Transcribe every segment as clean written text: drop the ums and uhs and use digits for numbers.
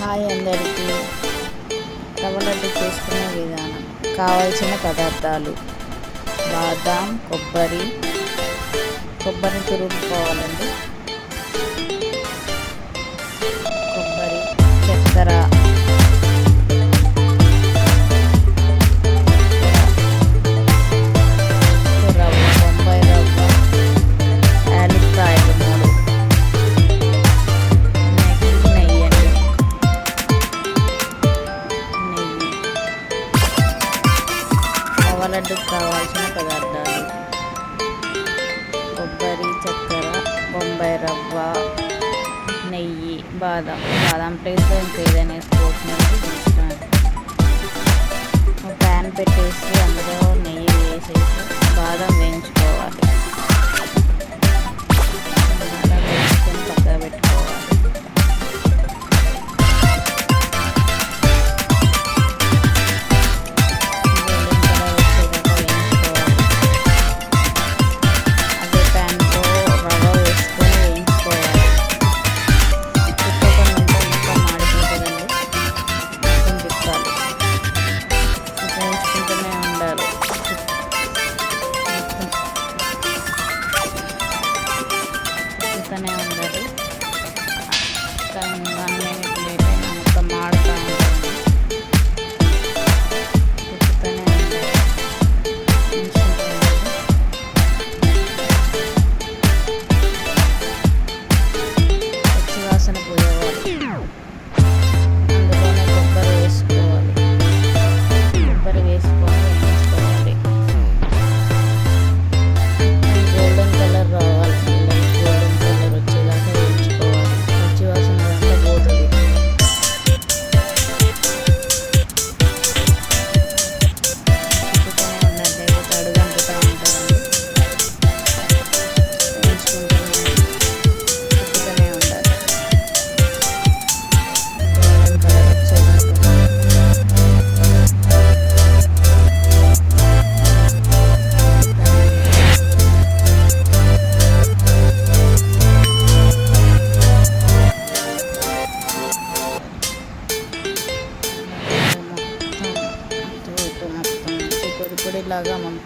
Hi అందరికీ. రవ్వ లడ్డు చేసుకునే విధానం. కావాల్సిన పదార్థాలు: బాదాం, కొబ్బరి తురుముకోవాలండి, కొబ్బరి, చక్కెర, రవ్వ, బొంబాయి రవ్వ, యాలక్కాయలు 3, నెయ్యి. రవ్వ లడ్డుకు కావాల్సిన పదార్థాలు: కొబ్బరి, చక్కెర, బొంబాయి రవ్వ, నెయ్యి, బాదం ప్లేస్లో ఇంకా ఏదైనా వేసుకోవచ్చు. ప్యాన్ పెట్టేసి అందులో నెయ్యి వేసేసి బాదం వేయించుకోవాలి. బాదం వేసుకొని పక్కన పెట్టుకోవాలి. ఉండాలి. 1 minute లేట్ అయినా మొత్తం మాడుతూ ఉంటుంది. తిప్పుతూనే ఉండాలి. పచ్చి వాసన పోయేవాళ్ళు. అందులోనే కొబ్బరి వేసుకోవాలి. కొబ్బరి వేసుకొని వేయించుకోవాలి. గోల్డెన్ కలర్ రావాలి. పొడిలాగా కావాలి.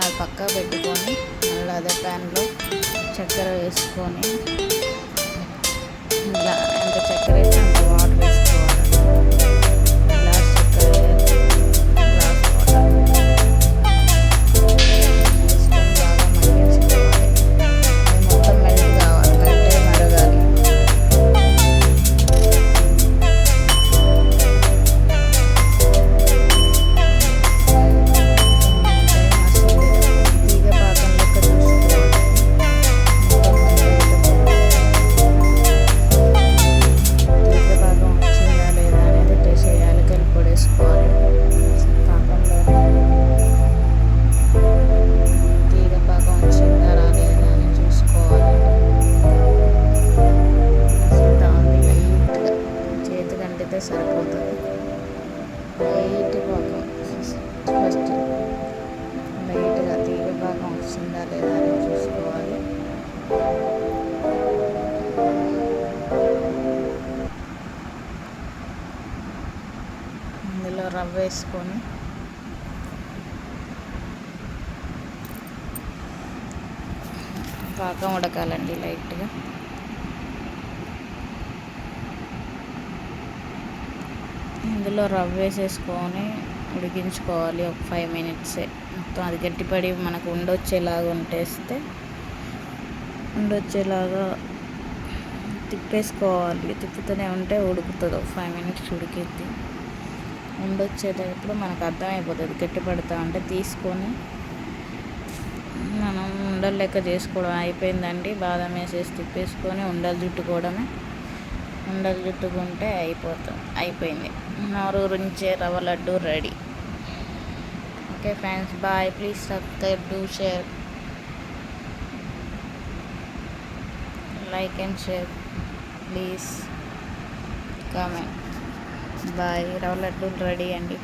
అది పక్క పెట్టుకొని మళ్ళీ అదే ప్యాన్లో చక్కెర వేసుకొని ఇలా ఎంత చక్కెర వేసి అంత వాటర్ వేసుకోవాలి. గ్లాస్ చక్కెర గ్లాస్ వాటర్ వేసుకొని బాగా మరిగించుకోవాలి. అది మొత్తం మెల్ట్ కావాలి, మెల్ట్ అయి మరగాలి. సరిపోతుంది. లైట్ పాకం, ఫస్ట్ లైట్గా తీగ పాకం వచ్చిందా లేదా అని చూసుకోవాలి. ఇందులో రవ్వ వేసుకొని పాకం ఉడకాలండి లైట్గా. ఇందులో రవ్వ వేసేసుకొని ఉడికించుకోవాలి. ఒక 5 minutes. మొత్తం అది గట్టిపడి మనకు ఉండొచ్చేలాగా తిప్పేసుకోవాలి. తిప్పుతూనే ఉంటే ఉడుకుతుంది. ఒక 5 minutes ఉడికిద్ది. ఉండొచ్చేటప్పుడు మనకు అర్థమైపోతుంది. గట్టిపడుతూ ఉంటే తీసుకొని మనం ఉండలు లెక్క చేసుకోవడం అయిపోయిందండి. బాదం వేసేసి తిప్పేసుకొని ఉండలు చుట్టుకుంటే అయిపోయింది. నోరూరించే rava laddu ready. Okay friends, bye. Please subscribe, do share, like and share, please comment. Bye. Rava laddu ready అండి.